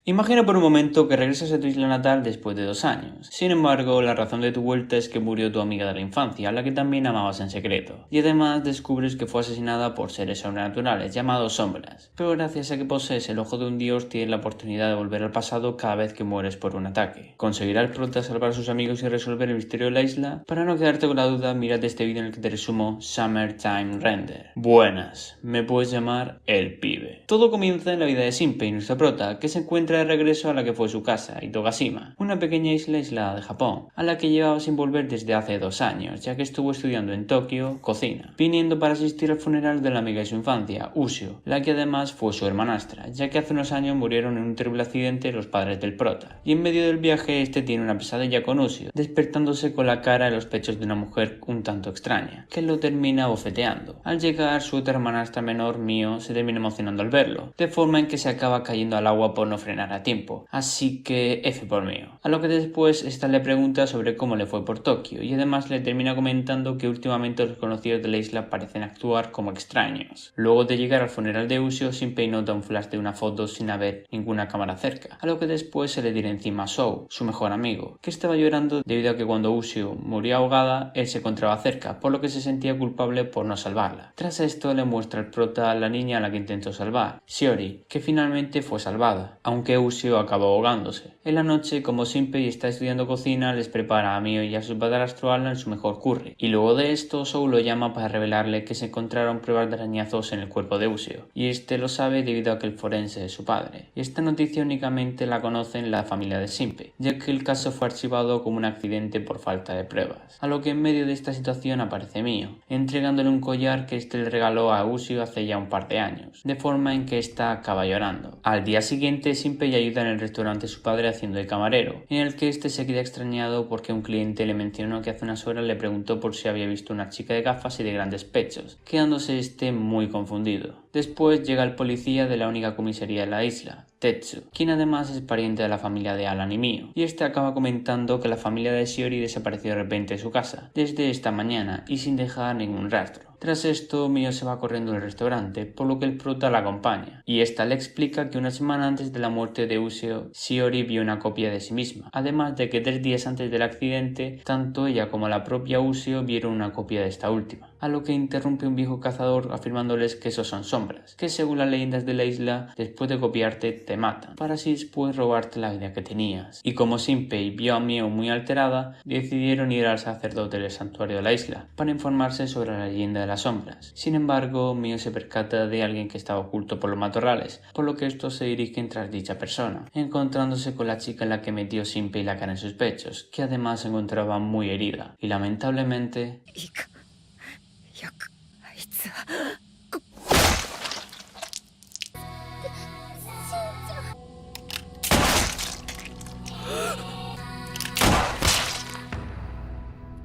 Imagina por un momento que regresas a tu isla natal después de 2 años. Sin embargo, la razón de tu vuelta es que murió tu amiga de la infancia, a la que también amabas en secreto. Y además descubres que fue asesinada por seres sobrenaturales llamados sombras. Pero gracias a que posees el ojo de un dios, tienes la oportunidad de volver al pasado cada vez que mueres por un ataque. ¿Conseguirá el prota salvar a sus amigos y resolver el misterio de la isla? Para no quedarte con la duda, mírate este vídeo en el que te resumo Summertime Render. Buenas, me puedes llamar el pibe. Todo comienza en la vida de Shinpei, nuestra prota, que se encuentra de regreso a la que fue su casa, Itogashima, una pequeña isla aislada de Japón, a la que llevaba sin volver desde hace 2 años, ya que estuvo estudiando en Tokio cocina, viniendo para asistir al funeral de la amiga de su infancia, Usio, la que además fue su hermanastra, ya que hace unos años murieron en un terrible accidente los padres del prota, y en medio del viaje este tiene una pesadilla con Usio, despertándose con la cara en los pechos de una mujer un tanto extraña, que lo termina bofeteando. Al llegar, su otra hermanastra menor, Mio, se termina emocionando al verlo, de forma en que se acaba cayendo al agua por no frenar a tiempo, así que F por Mio. A lo que después esta le pregunta sobre cómo le fue por Tokio, y además le termina comentando que últimamente los conocidos de la isla parecen actuar como extraños. Luego de llegar al funeral de Usio, Shinpei nota un flash de una foto sin haber ninguna cámara cerca, a lo que después se le dirá encima a Shou, su mejor amigo, que estaba llorando debido a que cuando Usio murió ahogada, él se encontraba cerca, por lo que se sentía culpable por no salvarla. Tras esto le muestra el prota a la niña a la que intentó salvar, Shiori, que finalmente fue salvada, aunque Usio acabó ahogándose. En la noche, como Shinpei está estudiando cocina, les prepara a Mio y a su padrastro Alan su mejor curry, y luego de esto Shou lo llama para revelarle que se encontraron pruebas de arañazos en el cuerpo de Usio, y este lo sabe debido a que el forense es su padre. Y esta noticia únicamente la conocen la familia de Shinpei, ya que el caso fue archivado como un accidente por falta de pruebas. A lo que en medio de esta situación aparece Mio, entregándole un collar que este le regaló a Usio hace ya un par de años, de forma en que ésta acaba llorando. Al día siguiente, Shinpei ayuda en el restaurante a su padre haciendo de camarero, en el que este se queda extrañado porque un cliente le mencionó que hace unas horas le preguntó por si había visto una chica de gafas y de grandes pechos, quedándose este muy confundido. Después llega el policía de la única comisaría de la isla, Tetsu, quien además es pariente de la familia de Alan y Mio, y este acaba comentando que la familia de Shiori desapareció de repente de su casa, desde esta mañana y sin dejar ningún rastro. Tras esto, Mio se va corriendo del restaurante, por lo que el prota la acompaña, y esta le explica que una semana antes de la muerte de Usio, Shiori vio una copia de sí misma, además de que 3 días antes del accidente, tanto ella como la propia Usio vieron una copia de esta última, a lo que interrumpe un viejo cazador afirmándoles que esos son sombras, que según las leyendas de la isla, después de copiarte te matan, para así después robarte la vida que tenías. Y como Shinpei vio a Mio muy alterada, decidieron ir al sacerdote del santuario de la isla, para informarse sobre la leyenda de las sombras. Sin embargo, Mio se percata de alguien que estaba oculto por los matorrales, por lo que estos se dirigen tras dicha persona, encontrándose con la chica en la que metió Shinpei la cara en sus pechos, que además se encontraba muy herida, y lamentablemente...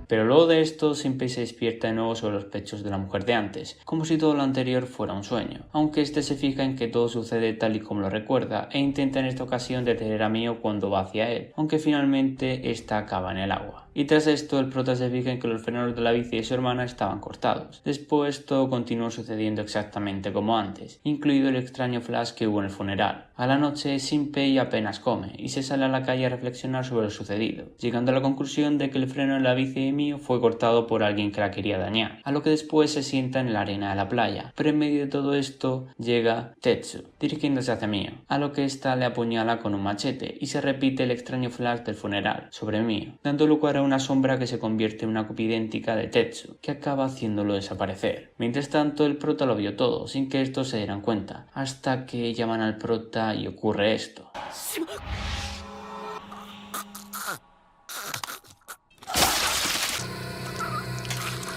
Pero luego de esto, Shinpei se despierta de nuevo sobre los pechos de la mujer de antes, como si todo lo anterior fuera un sueño, aunque este se fija en que todo sucede tal y como lo recuerda, e intenta en esta ocasión detener a Mio cuando va hacia él, aunque finalmente esta acaba en el agua. Y tras esto, el prota se fija en que los frenos de la bici de su hermana estaban cortados. Después, todo continuó sucediendo exactamente como antes, incluido el extraño flash que hubo en el funeral. A la noche, Shinpei apenas come y se sale a la calle a reflexionar sobre lo sucedido, llegando a la conclusión de que el freno de la bici de Mio fue cortado por alguien que la quería dañar, a lo que después se sienta en la arena de la playa. Pero en medio de todo esto, llega Tetsu, dirigiéndose hacia Mio, a lo que ésta le apuñala con un machete y se repite el extraño flash del funeral sobre Mio, dando lugar a una sombra que se convierte en una copia idéntica de Tetsu, que acaba haciéndolo desaparecer. Mientras tanto, el prota lo vio todo, sin que estos se dieran cuenta, hasta que llaman al prota y ocurre esto.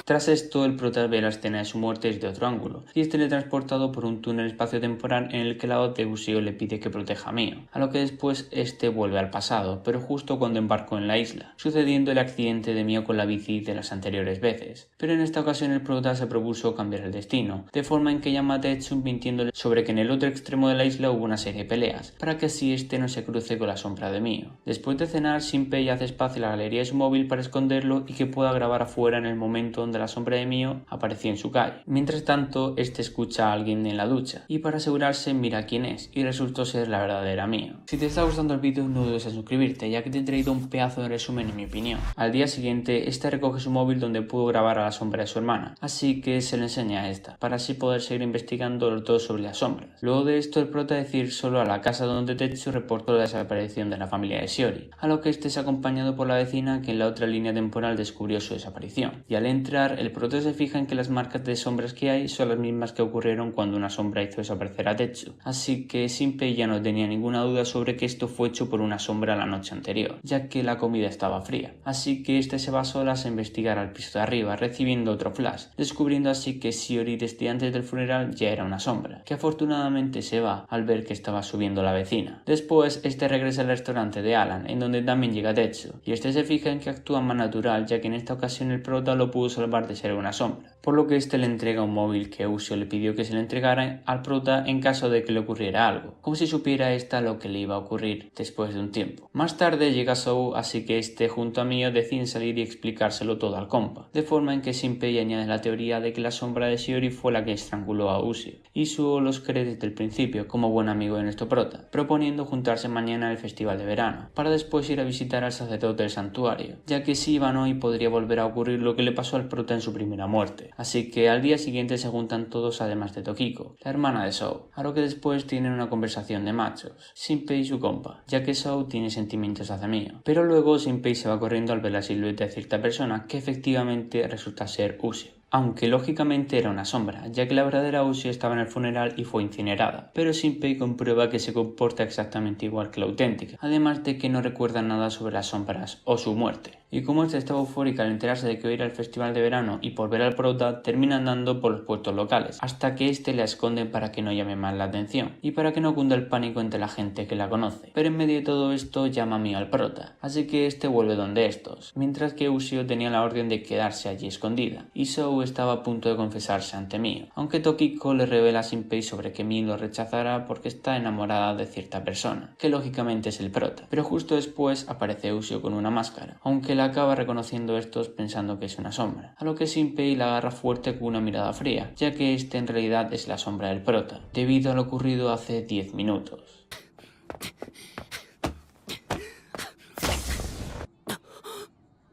Tras esto, el prota ve la escena de su muerte desde otro ángulo, y es teletransportado por un túnel espacio-temporal en el que la voz de Usio le pide que proteja a Mio, a lo que después este vuelve al pasado, pero justo cuando embarcó en la isla, sucediendo el accidente de Mio con la bici de las anteriores veces. Pero en esta ocasión el prota se propuso cambiar el destino, de forma en que llama a Tetsu mintiéndole sobre que en el otro extremo de la isla hubo una serie de peleas, para que así este no se cruce con la sombra de Mio. Después de cenar, Shinpei hace espacio en la galería de su móvil para esconderlo y que pueda grabar afuera en el momento donde donde la sombra de Mio apareció en su calle. Mientras tanto, este escucha a alguien en la ducha y para asegurarse mira quién es y resultó ser la verdadera Mio. Si te está gustando el vídeo no dudes en suscribirte, ya que te he traído un pedazo de resumen en mi opinión. Al día siguiente, esta recoge su móvil donde pudo grabar a la sombra de su hermana, así que se le enseña a esta, para así poder seguir investigando todo sobre las sombras. Luego de esto, el prota decide ir solo a la casa donde Tetsu reportó la desaparición de la familia de Shiori, a lo que este es acompañado por la vecina que en la otra línea temporal descubrió su desaparición. Y al entrar, el prota se fija en que las marcas de sombras que hay son las mismas que ocurrieron cuando una sombra hizo desaparecer a Tetsu, así que Shinpei ya no tenía ninguna duda sobre que esto fue hecho por una sombra la noche anterior, ya que la comida estaba fría. Así que este se va a solas a investigar al piso de arriba, recibiendo otro flash, descubriendo así que Shiori desde antes del funeral ya era una sombra, que afortunadamente se va al ver que estaba subiendo la vecina. Después, este regresa al restaurante de Alan, en donde también llega Tetsu, y este se fija en que actúa más natural, ya que en esta ocasión el prota lo pudo salvar de ser una sombra, por lo que este le entrega un móvil que Usio le pidió que se le entregara al prota en caso de que le ocurriera algo, como si supiera esta lo que le iba a ocurrir después de un tiempo. Más tarde llega Sou, así que este junto a Mio deciden salir y explicárselo todo al compa, de forma en que Shinpei añade la teoría de que la sombra de Shiori fue la que estranguló a Usio, y Suo los cree desde el principio como buen amigo de nuestro prota, proponiendo juntarse mañana al festival de verano, para después ir a visitar al sacerdote del santuario, ya que si iban hoy podría volver a ocurrir lo que le pasó al prota en su primera muerte. Así que al día siguiente se juntan todos además de Tokiko, la hermana de Sou, a lo que después tienen una conversación de machos, Shinpei y su compa, ya que Sou tiene sentimientos hacia Mio, pero luego Shinpei se va corriendo al ver la silueta de cierta persona que efectivamente resulta ser Usio, aunque lógicamente era una sombra, ya que la verdadera Usio estaba en el funeral y fue incinerada, pero Shinpei comprueba que se comporta exactamente igual que la auténtica, además de que no recuerda nada sobre las sombras o su muerte. Y como esta estaba eufórica al enterarse de que iba a ir al festival de verano y por ver al prota, termina andando por los puestos locales, hasta que este la esconde para que no llame más la atención, y para que no cunda el pánico entre la gente que la conoce. Pero en medio de todo esto llama a Mio al prota, así que este vuelve donde estos, mientras que Usio tenía la orden de quedarse allí escondida, y Sou estaba a punto de confesarse ante Mio, aunque Tokiko le revela a Shinpei sobre que Mio lo rechazará porque está enamorada de cierta persona, que lógicamente es el prota, pero justo después aparece Usio con una máscara, aunque la acaba reconociendo estos pensando que es una sombra, a lo que Shinpei la agarra fuerte con una mirada fría, ya que este en realidad es la sombra del prota, debido a lo ocurrido hace 10 minutos.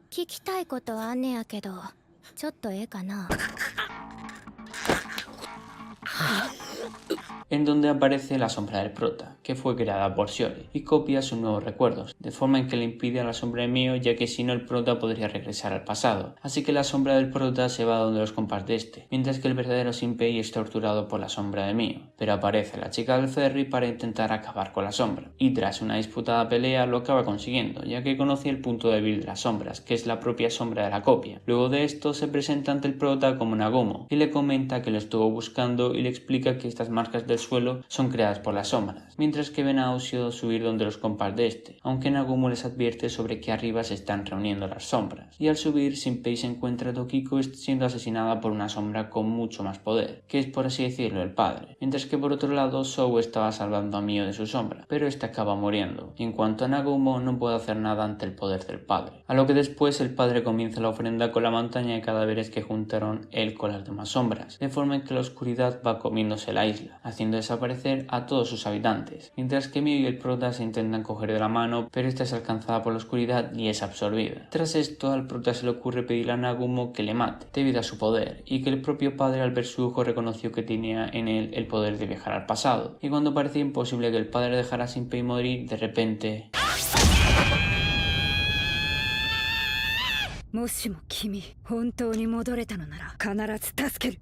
聞きたいことあんねやけど、ちょっとええかな。 en donde aparece la sombra del prota, que fue creada por Shiori, y copia sus nuevos recuerdos, de forma en que le impide a la sombra de Mio, ya que si no el prota podría regresar al pasado. Así que la sombra del prota se va donde los compas de este, mientras que el verdadero Shinpei es torturado por la sombra de Mio. Pero aparece la chica del ferry para intentar acabar con la sombra, y tras una disputada pelea lo acaba consiguiendo, ya que conoce el punto débil de las sombras, que es la propia sombra de la copia. Luego de esto se presenta ante el prota como Nagumo, y le comenta que lo estuvo buscando y le explica que estas marcas del suelo son creadas por las sombras, mientras que ven a Usio subir donde los compas de este, aunque Nagumo les advierte sobre que arriba se están reuniendo las sombras, y al subir Shinpei se encuentra a Tokiko siendo asesinada por una sombra con mucho más poder, que es por así decirlo el padre, mientras que por otro lado Sou estaba salvando a Mio de su sombra, pero este acaba muriendo, y en cuanto a Nagumo no puede hacer nada ante el poder del padre, a lo que después el padre comienza la ofrenda con la montaña de cadáveres que juntaron él con las demás sombras, de forma en que la oscuridad va comiéndose la isla, haciendo desaparecer a todos sus habitantes, mientras que Mio y el prota se intentan coger de la mano, pero esta es alcanzada por la oscuridad y es absorbida. Tras esto, al prota se le ocurre pedirle a Nagumo que le mate, debido a su poder, y que el propio padre al ver su hijo reconoció que tenía en él el poder de viajar al pasado, y cuando parecía imposible que el padre dejara a Shinpei morir, de repente... もしも君本当に戻れたのなら必ず助ける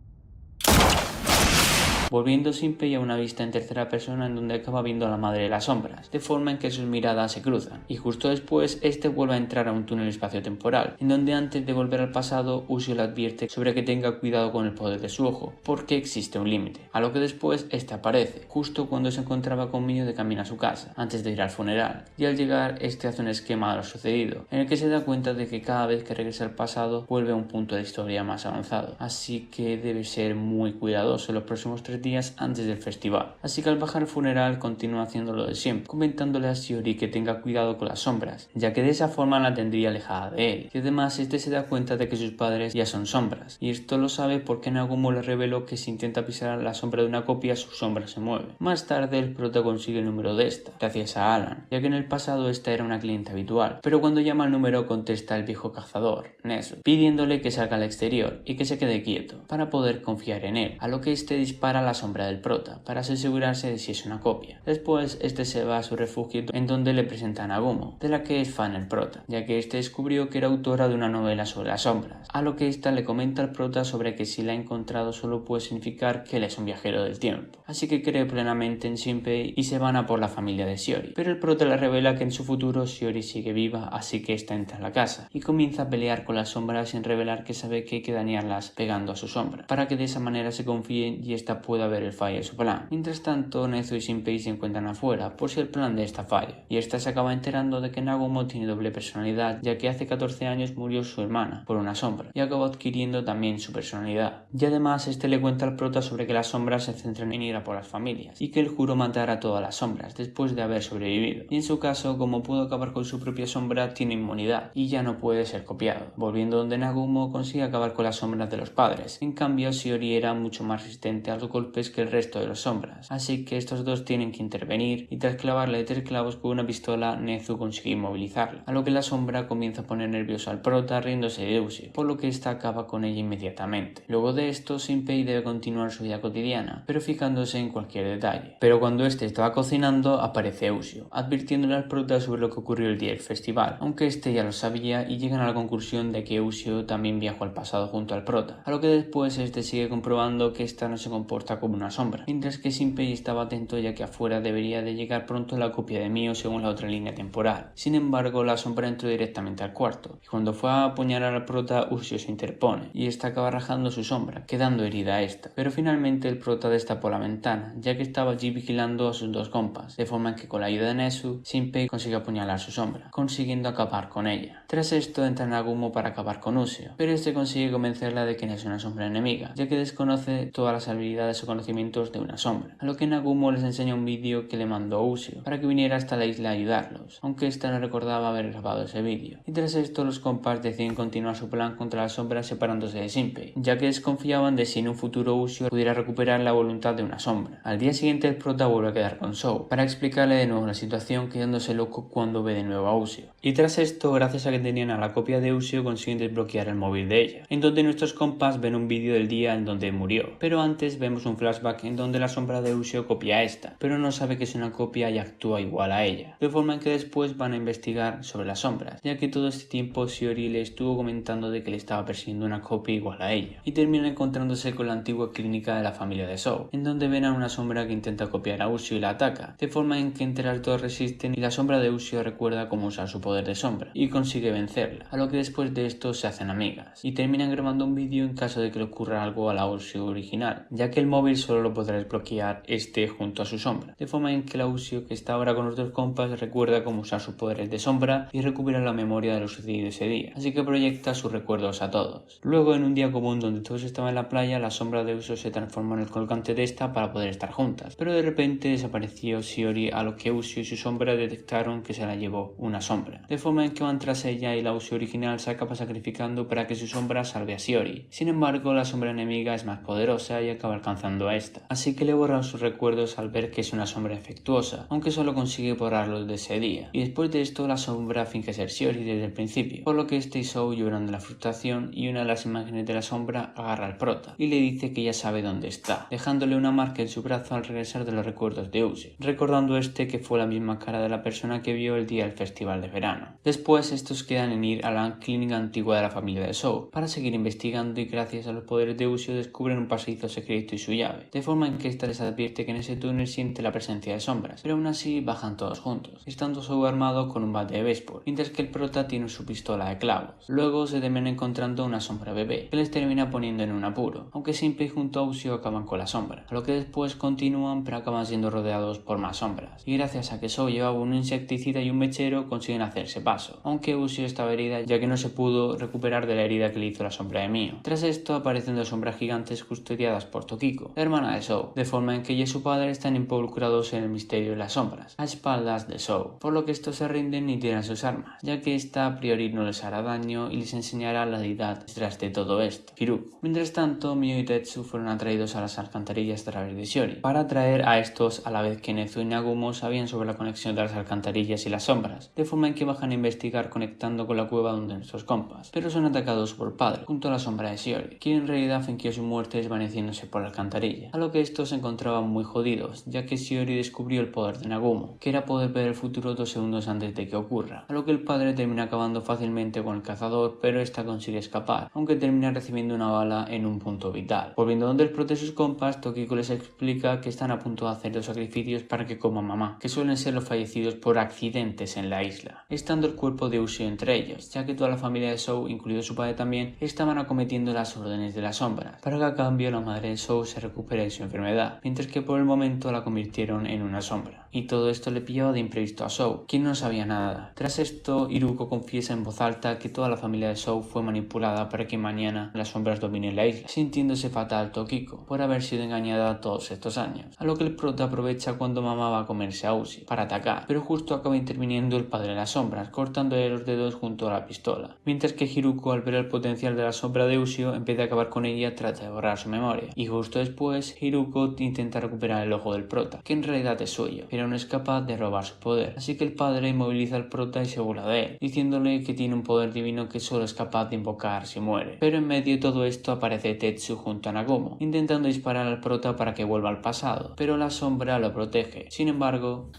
volviendo Shinpei a una vista en tercera persona en donde acaba viendo a la madre de las sombras, de forma en que sus miradas se cruzan, y justo después este vuelve a entrar a un túnel espaciotemporal, en donde antes de volver al pasado Usio le advierte sobre que tenga cuidado con el poder de su ojo, porque existe un límite, a lo que después este aparece, justo cuando se encontraba con Mio de camino a su casa, antes de ir al funeral, y al llegar este hace un esquema de lo sucedido, en el que se da cuenta de que cada vez que regresa al pasado vuelve a un punto de historia más avanzado, así que debe ser muy cuidadoso en los próximos 3 3 días antes del festival. Así que al bajar al funeral continúa haciendo lo de siempre, comentándole a Shiori que tenga cuidado con las sombras, ya que de esa forma la tendría alejada de él. Y además este se da cuenta de que sus padres ya son sombras, y esto lo sabe porque Nagumo le reveló que si intenta pisar la sombra de una copia, su sombra se mueve. Más tarde el prota consigue el número de esta, gracias a Alan, ya que en el pasado esta era una cliente habitual, pero cuando llama al número contesta el viejo cazador, Nezu, pidiéndole que salga al exterior y que se quede quieto, para poder confiar en él, a lo que este dispara la sombra del prota, para asegurarse de si es una copia. Después este se va a su refugio en donde le presenta a Nagumo, de la que es fan el prota, ya que este descubrió que era autora de una novela sobre las sombras, a lo que esta le comenta al prota sobre que si la ha encontrado solo puede significar que él es un viajero del tiempo, así que cree plenamente en Shinpei y se van a por la familia de Shiori, pero el prota le revela que en su futuro Shiori sigue viva, así que esta entra en la casa y comienza a pelear con las sombras sin revelar que sabe que hay que dañarlas pegando a su sombra, para que de esa manera se confíen y esta pueda ver el fallo de su plan. Mientras tanto, Nezu y Shinpei se encuentran afuera por si el plan de esta falla, y esta se acaba enterando de que Nagumo tiene doble personalidad, ya que hace 14 años murió su hermana por una sombra y acabó adquiriendo también su personalidad. Y además este le cuenta al prota sobre que las sombras se centran en ir a por las familias y que él juró matar a todas las sombras después de haber sobrevivido, y en su caso, como pudo acabar con su propia sombra, tiene inmunidad y ya no puede ser copiado. Volviendo donde Nagumo consigue acabar con las sombras de los padres, en cambio Shiori era mucho más resistente a los golpes que el resto de las sombras, así que estos dos tienen que intervenir y tras clavarle 3 clavos con una pistola, Nezu consigue inmovilizarla, a lo que la sombra comienza a poner nervioso al prota riéndose de Ushio, por lo que esta acaba con ella inmediatamente. Luego de esto, Shinpei debe continuar su vida cotidiana, pero fijándose en cualquier detalle. Pero cuando este estaba cocinando, aparece Ushio, advirtiéndole al prota sobre lo que ocurrió el día del festival, aunque este ya lo sabía y llegan a la conclusión de que Ushio también viajó al pasado junto al prota, a lo que después este sigue comprobando que esta no se comporta como una sombra, mientras que Shinpei estaba atento ya que afuera debería de llegar pronto la copia de Mio según la otra línea temporal. Sin embargo, la sombra entró directamente al cuarto, y cuando fue a apuñalar al prota, Ushio se interpone, y esta acaba rajando su sombra, quedando herida a esta. Pero finalmente el prota destapó la ventana, ya que estaba allí vigilando a sus dos compas, de forma que con la ayuda de Nezu, Shinpei consigue apuñalar su sombra, consiguiendo acabar con ella. Tras esto entra Nagumo para acabar con Ushio, pero este consigue convencerla de que no es una sombra enemiga, ya que desconoce todas las habilidades o conocimientos de una sombra, a lo que Nagumo les enseña un vídeo que le mandó Ushio para que viniera hasta la isla a ayudarlos, aunque esta no recordaba haber grabado ese vídeo. Y tras esto los compas deciden continuar su plan contra las sombras separándose de Shinpei, ya que desconfiaban de si en un futuro Ushio pudiera recuperar la voluntad de una sombra. Al día siguiente el prota vuelve a quedar con Shou para explicarle de nuevo la situación, quedándose loco cuando ve de nuevo a Ushio. Y tras esto, gracias a que tenían a la copia de Ushio, consiguen desbloquear el móvil de ella, en donde nuestros compas ven un vídeo del día en donde murió. Pero antes vemos un flashback en donde la sombra de Ushio copia a esta, pero no sabe que es una copia y actúa igual a ella, de forma en que después van a investigar sobre las sombras, ya que todo este tiempo Shiori le estuvo comentando de que le estaba persiguiendo una copia igual a ella, y terminan encontrándose con la antigua clínica de la familia de Shou, en donde ven a una sombra que intenta copiar a Ushio y la ataca, de forma en que entre las dos resisten y la sombra de Ushio recuerda cómo usar su poder de sombra y consigue vencerla, a lo que después de esto se hacen amigas y terminan grabando un vídeo en caso de que le ocurra algo a la Ushio original, ya que el móvil solo lo podrá desbloquear este junto a su sombra, de forma en que la Ushio que está ahora con los dos compas recuerda cómo usar sus poderes de sombra y recupera la memoria de lo sucedido ese día, así que proyecta sus recuerdos a todos. Luego, en un día común donde todos estaban en la playa, la sombra de Ushio se transformó en el colgante de esta para poder estar juntas, pero de repente desapareció Shiori, a lo que Ushio y su sombra detectaron que se la llevó una sombra, de forma en que van tras ella y la Ushio original se acaba sacrificando para que su sombra salve a Shiori. Sin embargo, la sombra enemiga es más poderosa y acaba alcanzando a esta, así que le borran sus recuerdos al ver que es una sombra defectuosa, aunque solo consigue borrarlos de ese día. Y después de esto, la sombra finge ser Shiori desde el principio, por lo que este y Shou lloran de la frustración y una de las imágenes de la sombra agarra al prota y le dice que ya sabe dónde está, dejándole una marca en su brazo al regresar de los recuerdos de Ushio, recordando este que fue la misma cara de la persona que vio el día del festival de verano. Después estos quedan en ir a la clínica antigua de la familia de Shou para seguir investigando y gracias a los poderes de Ushio descubren un pasadizo secreto y su llave, de forma en que esta les advierte que en ese túnel siente la presencia de sombras, pero aún así bajan todos juntos, estando Shou armado con un bate de béisbol, mientras que el prota tiene su pistola de clavos. Luego se terminan encontrando una sombra bebé, que les termina poniendo en un apuro, aunque Shinpei junto a Ushio acaban con la sombra, a lo que después continúan pero acaban siendo rodeados por más sombras, y gracias a que Shou llevaba un insecticida y un mechero consiguen hacerse paso, aunque Ushio estaba herida ya que no se pudo recuperar de la herida que le hizo la sombra de Mio. Tras esto aparecen dos sombras gigantes custodiadas por Tokiko, Yuko, la hermana de Sou, de forma en que ella y su padre están involucrados en el misterio de las sombras, a espaldas de Sou, por lo que estos se rinden y tiran sus armas, ya que esta a priori no les hará daño y les enseñará la deidad detrás de todo esto, Hiruko. Mientras tanto, Mio y Tetsu fueron atraídos a las alcantarillas a través de Shiori, para atraer a estos a la vez que Nezu y Nagumo sabían sobre la conexión de las alcantarillas y las sombras, de forma en que bajan a investigar conectando con la cueva donde nuestros compas, pero son atacados por Padre, junto a la sombra de Shiori, quien en realidad fingió su muerte desvaneciéndose por la alcantarilla, a lo que estos se encontraban muy jodidos, ya que Shiori descubrió el poder de Nagumo, que era poder ver el futuro 2 segundos antes de que ocurra, a lo que el padre termina acabando fácilmente con el cazador, pero esta consigue escapar, aunque termina recibiendo una bala en un punto vital. Volviendo donde el prota y sus compas, Tokiko les explica que están a punto de hacer los sacrificios para que coma mamá, que suelen ser los fallecidos por accidentes en la isla, estando el cuerpo de Ushio entre ellos, ya que toda la familia de Sou, incluido su padre también, estaban acometiendo las órdenes de las sombras, para que a cambio la madre de Sou se recupere de su enfermedad, mientras que por el momento la convirtieron en una sombra. Y todo esto le pillaba de imprevisto a Sou, quien no sabía nada. Tras esto, Hiruko confiesa en voz alta que toda la familia de Sou fue manipulada para que mañana las sombras dominen la isla, sintiéndose fatal Tokiko por haber sido engañada todos estos años, a lo que el prota aprovecha cuando mamá va a comerse a Ushi para atacar, pero justo acaba interviniendo el padre de las sombras, cortándole los dedos junto a la pistola, mientras que Hiruko, al ver el potencial de la sombra de Ushio, empieza a acabar con ella y trata de borrar su memoria, y justo después Hiruko intenta recuperar el ojo del prota, que en realidad es suyo, pero no es capaz de robar su poder, así que el padre inmoviliza al prota y se burla de él, diciéndole que tiene un poder divino que solo es capaz de invocar si muere. Pero en medio de todo esto aparece Tetsu junto a Nagumo, intentando disparar al prota para que vuelva al pasado, pero la sombra lo protege. Sin embargo,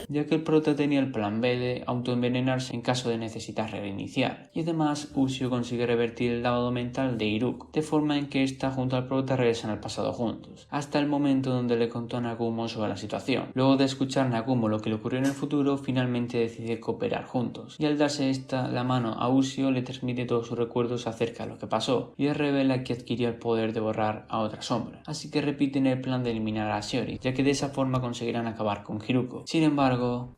ya que el prota tenía el plan B de autoenvenenarse en caso de necesitar reiniciar, y además Ushio consigue revertir el lavado mental de Hiruko, de forma en que ésta junto al prota regresan al pasado juntos, hasta el momento donde le contó a Nagumo sobre la situación. Luego de escuchar a Nagumo lo que le ocurrió en el futuro, finalmente decide cooperar juntos, y al darse la mano a Ushio le transmite todos sus recuerdos acerca de lo que pasó, y le revela que adquirió el poder de borrar a otra sombra, así que repiten el plan de eliminar a Shiori, ya que de esa forma conseguirán acabar con Hiruko. Sin embargo,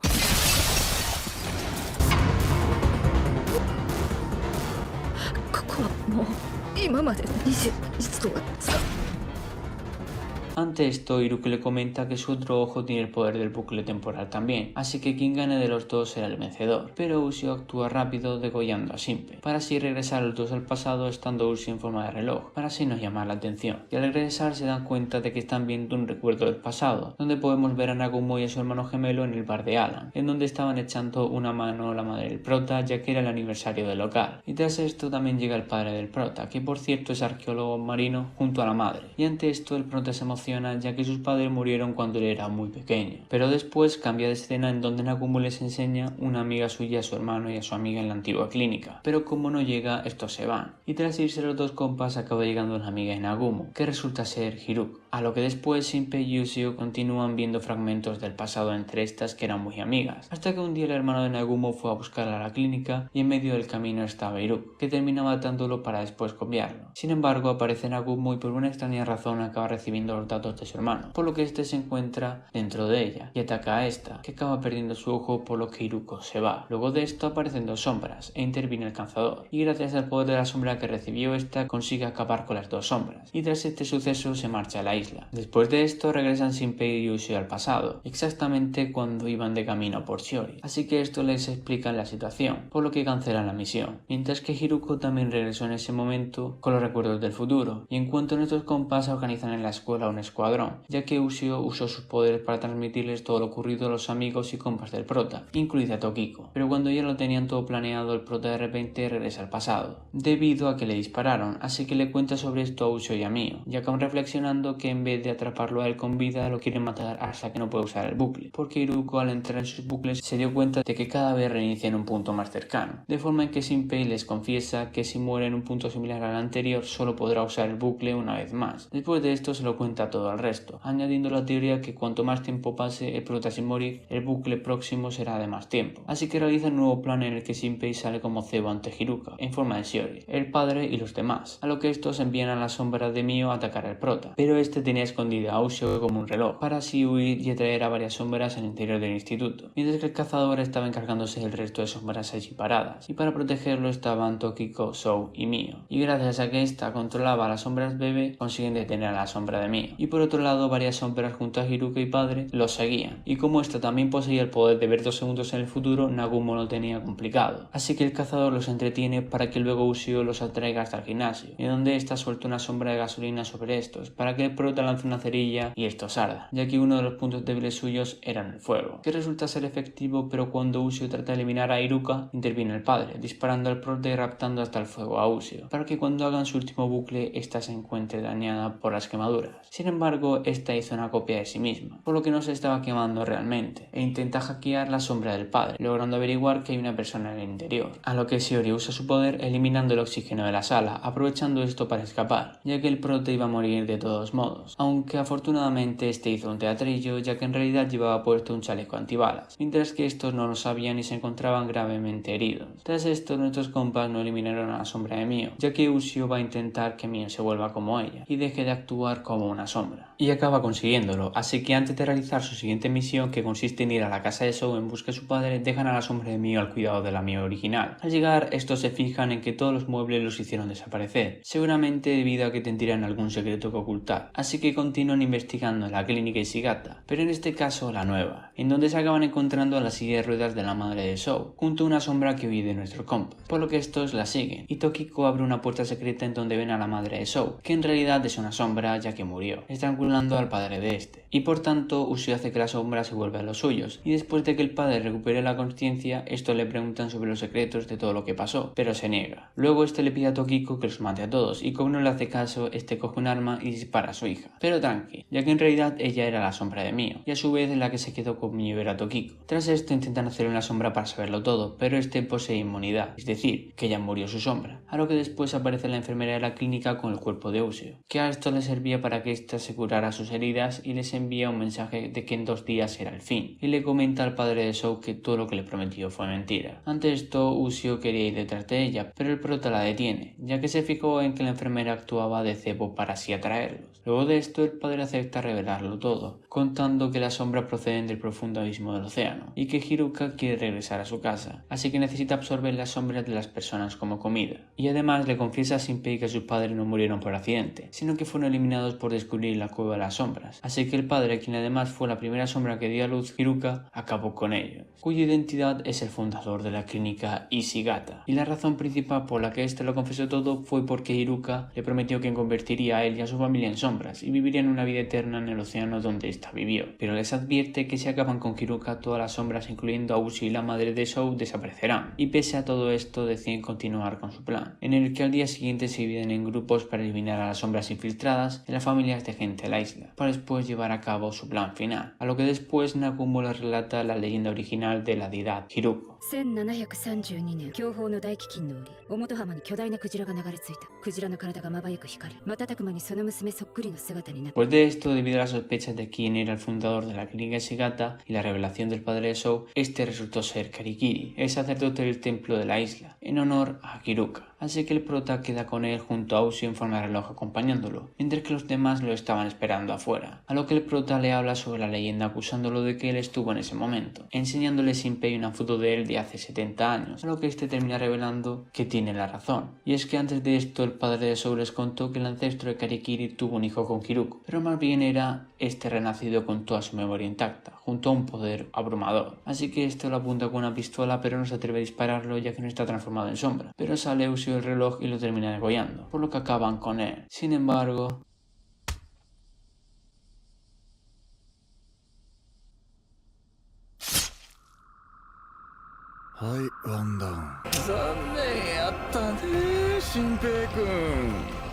ante esto, Hiruko le comenta que su otro ojo tiene el poder del bucle temporal también, así que quien gane de los dos será el vencedor. Pero Ushio actúa rápido degollando a Shinpei, para así regresar los dos al pasado estando Ushio en forma de reloj, para así no llamar la atención. Y al regresar se dan cuenta de que están viendo un recuerdo del pasado, donde podemos ver a Nagumo y a su hermano gemelo en el bar de Alan, en donde estaban echando una mano a la madre del prota, ya que era el aniversario del local. Y tras esto también llega el padre del prota, que por cierto es arqueólogo marino, junto a la madre. Y ante esto el prota se emociona ya que sus padres murieron cuando él era muy pequeño. Pero después cambia de escena en donde Nagumo les enseña una amiga suya a su hermano y a su amiga en la antigua clínica. Pero como no llega, estos se van. Y tras irse los dos compas acaba llegando una amiga de Nagumo, que resulta ser Hiruko. A lo que después Shinpei y Ushio continúan viendo fragmentos del pasado entre estas que eran muy amigas, hasta que un día el hermano de Nagumo fue a buscarla a la clínica y en medio del camino estaba Hiruko, que termina matándolo para después copiarlo. Sin embargo, aparece Nagumo y por una extraña razón acaba recibiendo los datos de su hermano, por lo que este se encuentra dentro de ella y ataca a esta, que acaba perdiendo su ojo, por lo que Hiruko se va. Luego de esto aparecen dos sombras e interviene el cazador, y gracias al poder de la sombra que recibió esta consigue acabar con las dos sombras, y tras este suceso se marcha a la isla. Después de esto regresan Shinpei y Ushio al pasado, exactamente cuando iban de camino por Shiori, así que esto les explica la situación, por lo que cancelan la misión, mientras que Hiruko también regresó en ese momento con los recuerdos del futuro, y en cuanto nuestros compas organizan en la escuela un escuadrón, ya que Ushio usó sus poderes para transmitirles todo lo ocurrido a los amigos y compas del prota, incluida Tokiko, pero cuando ya lo tenían todo planeado, el prota de repente regresa al pasado, debido a que le dispararon, así que le cuenta sobre esto a Ushio y a Mio, y acaban reflexionando que en vez de atraparlo a él con vida, lo quieren matar hasta que no puede usar el bucle, porque Hiruko al entrar en sus bucles se dio cuenta de que cada vez reinicia en un punto más cercano, de forma en que Shinpei les confiesa que si muere en un punto similar al anterior solo podrá usar el bucle una vez más. Después de esto se lo cuenta todo al resto, añadiendo la teoría que cuanto más tiempo pase el prota sin morir, el bucle próximo será de más tiempo, así que realiza un nuevo plan en el que Shinpei sale como cebo ante Hiruko, en forma de Shiori, el padre y los demás, a lo que estos envían a la sombra de Mio a atacar al prota, pero este este tenía escondido a Ushio como un reloj, para así huir y atraer a varias sombras al interior del instituto, mientras que el cazador estaba encargándose del resto de sombras allí paradas, y para protegerlo estaban Tokiko, Sou y Mio, y gracias a que esta controlaba a las sombras bebé, consiguen detener a la sombra de Mio, y por otro lado varias sombras junto a Hiruka y padre los seguían, y como esta también poseía el poder de ver 2 segundos en el futuro, Nagumo lo tenía complicado, así que el cazador los entretiene para que luego Ushio los atraiga hasta el gimnasio, y donde esta suelta una sombra de gasolina sobre estos, para que el prota lance una cerilla y estos ardan, ya que uno de los puntos débiles suyos era en el fuego, que resulta ser efectivo, pero cuando Ushio trata de eliminar a Hiruka, interviene el padre, disparando al prota y raptando hasta el fuego a Ushio, para que cuando hagan su último bucle, esta se encuentre dañada por las quemaduras. Sin embargo, esta hizo una copia de sí misma, por lo que no se estaba quemando realmente, e intenta hackear la sombra del padre, logrando averiguar que hay una persona en el interior, a lo que Shiori usa su poder eliminando el oxígeno de la sala, aprovechando esto para escapar, ya que el prota iba a morir de todos modos, aunque afortunadamente este hizo un teatrillo, ya que en realidad llevaba puesto un chaleco antibalas, mientras que estos no lo sabían y se encontraban gravemente heridos. Tras esto, nuestros compas no eliminaron a la sombra de Mio, ya que Ushio va a intentar que Mio se vuelva como ella y deje de actuar como una sombra, y acaba consiguiéndolo, así que antes de realizar su siguiente misión, que consiste en ir a la casa de Sou en busca de su padre, dejan a la sombra de Mio al cuidado de la Mio original. Al llegar, estos se fijan en que todos los muebles los hicieron desaparecer, seguramente debido a que tendrían algún secreto que ocultar, así que continúan investigando la clínica Ishigata, pero en este caso la nueva, en donde se acaban encontrando a la silla de ruedas de la madre de Sou, junto a una sombra que huye de nuestro compa, por lo que estos la siguen, y Tokiko abre una puerta secreta en donde ven a la madre de Sou, que en realidad es una sombra ya que murió, estrangulando al padre de este, y por tanto Ushio hace que la sombra se vuelva a los suyos, y después de que el padre recupere la conciencia, estos le preguntan sobre los secretos de todo lo que pasó, pero se niega. Luego este le pide a Tokiko que los mate a todos, y como no le hace caso, este coge un arma y dispara a su hija, pero tranqui, ya que en realidad ella era la sombra de Mio, y a su vez la que se quedó con Mio era Tokiko. Tras esto intentan hacer una sombra para saberlo todo, pero este posee inmunidad, es decir, que ya murió su sombra, a lo que después aparece la enfermera de la clínica con el cuerpo de Ushio, que a esto le servía para que ésta se curara sus heridas y les envía un mensaje de que en 2 días era el fin, y le comenta al padre de Sou que todo lo que le prometió fue mentira. Ante esto, Ushio quería ir detrás de ella, pero el prota la detiene, ya que se fijó en que la enfermera actuaba de cebo para así atraerlos. Luego de esto, el padre acepta revelarlo todo, contando que las sombras proceden del profundo abismo del océano, y que Hiruka quiere regresar a su casa, así que necesita absorber las sombras de las personas como comida. Y además le confiesa a Shinpei que sus padres no murieron por accidente, sino que fueron eliminados por descubrir la cueva de las sombras, así que el padre, quien además fue la primera sombra que dio a luz Hiruka, acabó con ellos, cuya identidad es el fundador de la clínica Ishigata. Y la razón principal por la que este lo confesó todo fue porque Hiruka le prometió que convertiría a él y a su familia en sombras y vivirían una vida eterna en el océano donde ésta vivió, pero les advierte que si acaban con Hiruka, todas las sombras, incluyendo a Ushio y la madre de Sou, desaparecerán, y pese a todo esto deciden continuar con su plan, en el que al día siguiente se dividen en grupos para eliminar a las sombras infiltradas en las familias de gente de la isla, para después llevar a cabo su plan final, a lo que después Nagumo les relata la leyenda original de la deidad Hiruko. 1732年享保の大飢饉の折、表浜に巨大なクジラが流れ着いた。クジラの体が眩く光る。瞬く間にその娘そっくりの姿になった。 Después de esto, debido a las sospechas de quién era el fundador de la clínica Ishigata y la revelación del padre de Sou, este resultó ser Karikiri, el sacerdote del templo de la isla, en honor a Hiruka. Así que el prota queda con él junto a Ushio en forma de reloj acompañándolo, mientras que los demás lo estaban esperando afuera, a lo que el prota le habla sobre la leyenda acusándolo de que él estuvo en ese momento, enseñándole Shinpei una foto de él de hace 70 años, a lo que este termina revelando que tiene la razón, y es que antes de esto el padre de Sou les contó que el ancestro de Karikiri tuvo un hijo con Hiruko, pero más bien era este renacido con toda su memoria intacta, junto a un poder abrumador, así que esto lo apunta con una pistola pero no se atreve a dispararlo ya que no está transformado en sombra, pero sale Ushio el reloj y lo termina degollando, por lo que acaban con él. Sin embargo,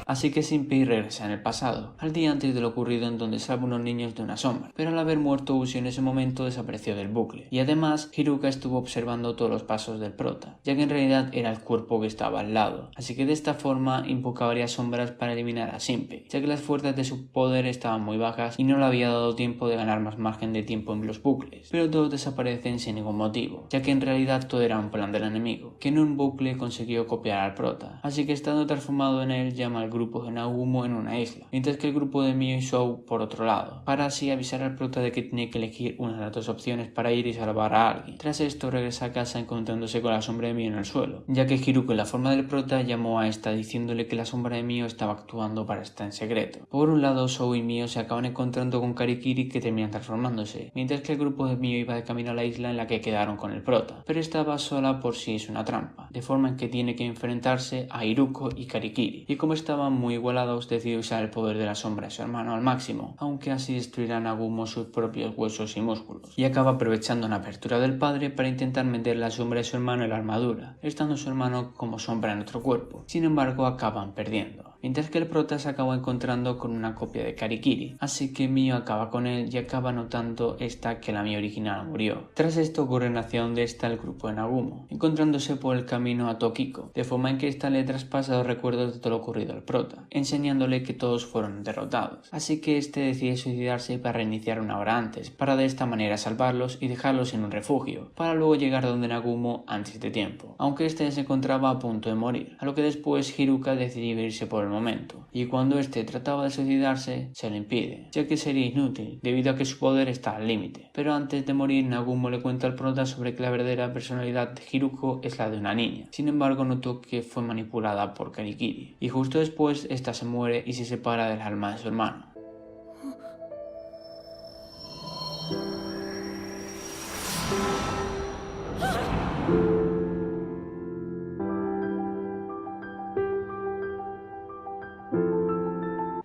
así que Shinpei regresa en el pasado, al día antes de lo ocurrido en donde salva unos niños de una sombra, pero al haber muerto Ushio en ese momento desapareció del bucle, y además Hiruka estuvo observando todos los pasos del prota, ya que en realidad era el cuerpo que estaba al lado, así que de esta forma invoca varias sombras para eliminar a Shinpei, ya que las fuerzas de su poder estaban muy bajas y no le había dado tiempo de ganar más margen de tiempo en los bucles, pero todos desaparecen sin ningún motivo, ya que en realidad todo era un plan del enemigo, que en un bucle consiguió copiar al prota, así que estando transformado en él llama al grupo grupo de Nagumo en una isla, mientras que el grupo de Mio y Shou por otro lado, para así avisar al prota de que tiene que elegir una de las dos opciones para ir y salvar a alguien. Tras esto regresa a casa encontrándose con la sombra de Mio en el suelo, ya que Hiruko en la forma del prota llamó a esta diciéndole que la sombra de Mio estaba actuando para estar en secreto. Por un lado, Shou y Mio se acaban encontrando con Karikiri, que terminan transformándose, mientras que el grupo de Mio iba de camino a la isla en la que quedaron con el prota, pero estaba sola por si es una trampa, de forma en que tiene que enfrentarse a Hiruko y Karikiri, y como estaban muy igualados decide usar el poder de la sombra de su hermano al máximo, aunque así destruirá a Nagumo sus propios huesos y músculos, y acaba aprovechando una apertura del padre para intentar meter la sombra de su hermano en la armadura, estando su hermano como sombra en otro cuerpo. Sin embargo, acaban perdiendo, mientras que el prota se acaba encontrando con una copia de Karikiri, así que Mio acaba con él y acaba notando esta que la Mio original murió. Tras esto corren hacia donde está el grupo de Nagumo, encontrándose por el camino a Tokiko, de forma en que esta le traspasa los recuerdos de todo lo ocurrido al prota, enseñándole que todos fueron derrotados, así que este decide suicidarse para reiniciar una hora antes, para de esta manera salvarlos y dejarlos en un refugio, para luego llegar donde Nagumo antes de tiempo, aunque este se encontraba a punto de morir, a lo que después Hiruka decide irse por el momento, y cuando este trataba de suicidarse, se lo impide, ya que sería inútil, debido a que su poder está al límite. Pero antes de morir, Nagumo le cuenta al prota sobre que la verdadera personalidad de Hiruko es la de una niña. Sin embargo, notó que fue manipulada por Karikiri, y justo después, esta se muere y se separa del alma de su hermano.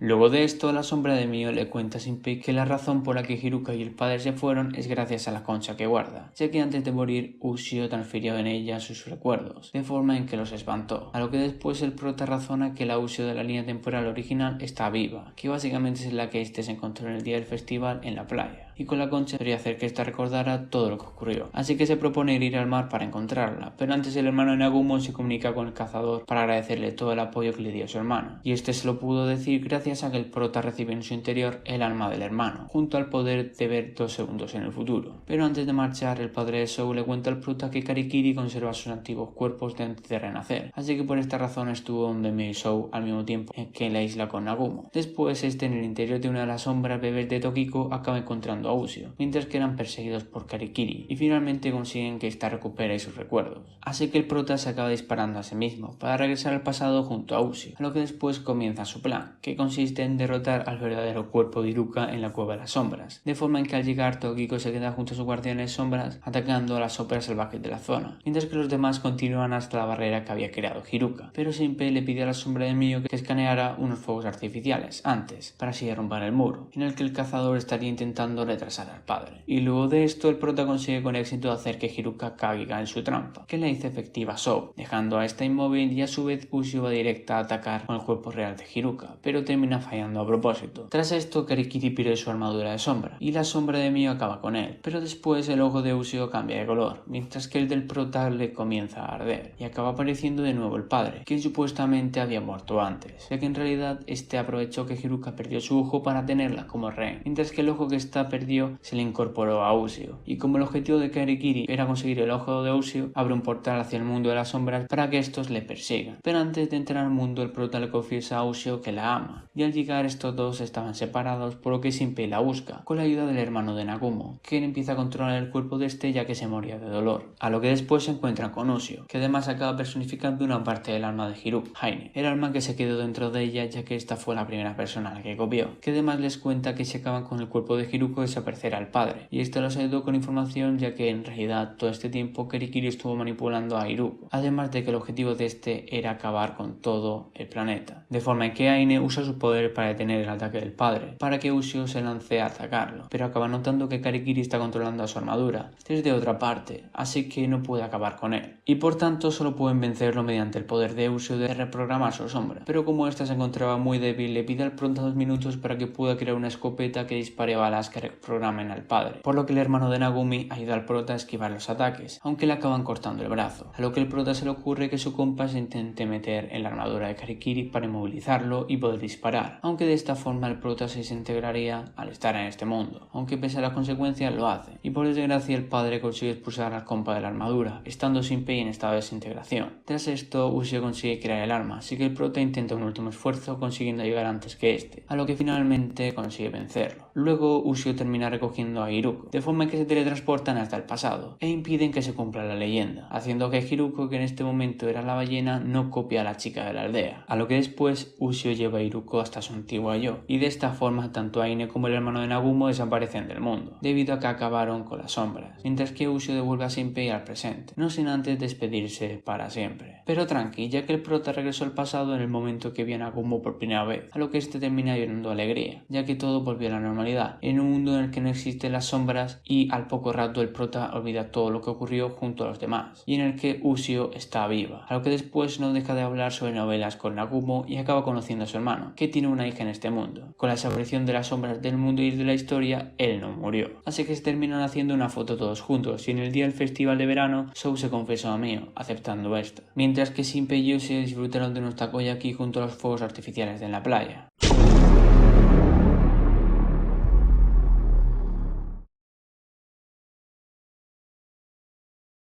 Luego de esto, la sombra de Mio le cuenta a Shinpei que la razón por la que Hiruka y el padre se fueron es gracias a la concha que guarda, ya que antes de morir Ushio transfirió en ella sus recuerdos, de forma en que los espantó, a lo que después el prota razona que la Ushio de la línea temporal original está viva, que básicamente es la que este se encontró en el día del festival en la playa, y con la concha podría hacer que ésta recordara todo lo que ocurrió, así que se propone ir al mar para encontrarla, pero antes el hermano de Nagumo se comunica con el cazador para agradecerle todo el apoyo que le dio a su hermano, y este se lo pudo decir gracias a que el prota recibe en su interior el alma del hermano, junto al poder de ver 2 segundos en el futuro. Pero antes de marchar, el padre de Shou le cuenta al prota que Karikiri conserva sus antiguos cuerpos de antes de renacer, así que por esta razón estuvo donde Mio y Shou al mismo tiempo que en la isla con Nagumo. Después, este en el interior de una de las sombras bebés de Tokiko acaba encontrando a Ushio, mientras que eran perseguidos por Karikiri, y finalmente consiguen que ésta recupere sus recuerdos. Así que el prota se acaba disparando a sí mismo para regresar al pasado junto a Ushio, a lo que después comienza su plan, que consiste en derrotar al verdadero cuerpo de Hiruka en la cueva de las sombras, de forma en que al llegar Tokiko se queda junto a sus guardianes sombras atacando a las sombras salvajes de la zona, mientras que los demás continúan hasta la barrera que había creado Hiruka, pero Shinpei le pide a la sombra de Mio que escaneara unos fuegos artificiales antes, para así derrumbar el muro, en el que el cazador estaría intentando retrasar al padre. Y luego de esto el prota consigue con éxito hacer que Hiruka caiga en su trampa, que le hizo efectiva Shou, dejando a esta inmóvil, y a su vez Ushio va directa a atacar con el cuerpo real de Hiruka, pero termina fallando a propósito. Tras esto, Karikiri pierde su armadura de sombra, y la sombra de Mio acaba con él, pero después el ojo de Ushio cambia de color, mientras que el del prota le comienza a arder, y acaba apareciendo de nuevo el padre, quien supuestamente había muerto antes, ya que en realidad este aprovechó que Hiruka perdió su ojo para tenerla como rehén, mientras que el ojo que esta perdió se le incorporó a Ushio, y como el objetivo de Karikiri era conseguir el ojo de Ushio, abre un portal hacia el mundo de las sombras para que estos le persigan, pero antes de entrar al mundo el prota le confiesa a Ushio que la ama, y al llegar estos dos estaban separados, por lo que Shinpei la busca, con la ayuda del hermano de Nagumo, quien empieza a controlar el cuerpo de este ya que se moría de dolor, a lo que después se encuentran con Ushio, que además acaba personificando una parte del alma de Hiruka, Haine, el alma que se quedó dentro de ella ya que esta fue la primera persona a la que copió, que además les cuenta que si acaban con el cuerpo de Hiruko desaparecerá el padre, y esto los ayudó con información ya que en realidad todo este tiempo Karikiri estuvo manipulando a Hiruko, además de que el objetivo de este era acabar con todo el planeta, de forma en que Aine usa su poder para detener el ataque del padre, para que Ushio se lance a atacarlo, pero acaba notando que Karikiri está controlando a su armadura desde otra parte, así que no puede acabar con él, y por tanto solo pueden vencerlo mediante el poder de Ushio de reprogramar su sombra, pero como esta se encontraba muy débil le pide al prota 2 minutos para que pueda crear una escopeta que dispare balas que programen al padre, por lo que el hermano de Nagumi ayuda al prota a esquivar los ataques, aunque le acaban cortando el brazo, a lo que el prota se le ocurre que su compa se intente meter en la armadura de Karikiri para inmovilizarlo y poder disparar, aunque de esta forma el prota se desintegraría al estar en este mundo, aunque pese a las consecuencias lo hace, y por desgracia el padre consigue expulsar al compa de la armadura, estando Shinpei en estado de desintegración. Tras esto, Ushio consigue crear el arma, así que el prota intenta un último esfuerzo consiguiendo llegar antes que este, a lo que finalmente consigue vencerlo. Luego Ushio termina recogiendo a Hiruko, de forma que se teletransportan hasta el pasado, e impiden que se cumpla la leyenda, haciendo que Hiruko, que en este momento era la ballena, no copie a la chica de la aldea, a lo que después Ushio lleva a Hiruko hasta su antigua yo, y de esta forma tanto Aine como el hermano de Nagumo desaparecen del mundo, debido a que acabaron con las sombras, mientras que Ushio devuelve a Shinpei al presente, no sin antes despedirse para siempre. Pero tranqui, ya que el prota regresó al pasado en el momento que vio a Nagumo por primera vez, a lo que este termina llorando alegría, ya que todo volvió a la normalidad, en un mundo en el que no existen las sombras y al poco rato el prota olvida todo lo que ocurrió junto a los demás, y en el que Ushio está viva, a lo que después no deja de hablar sobre novelas con Nagumo y acaba conociendo a su hermano, que tiene una hija en este mundo. Con la desaparición de las sombras del mundo y de la historia, él no murió, así que se terminan haciendo una foto todos juntos, y en el día del festival de verano, Sou se confesó a Mio, aceptando esto, mientras que Shinpei y Ushio disfrutaron de unos takoyaki junto a los fuegos artificiales de la playa.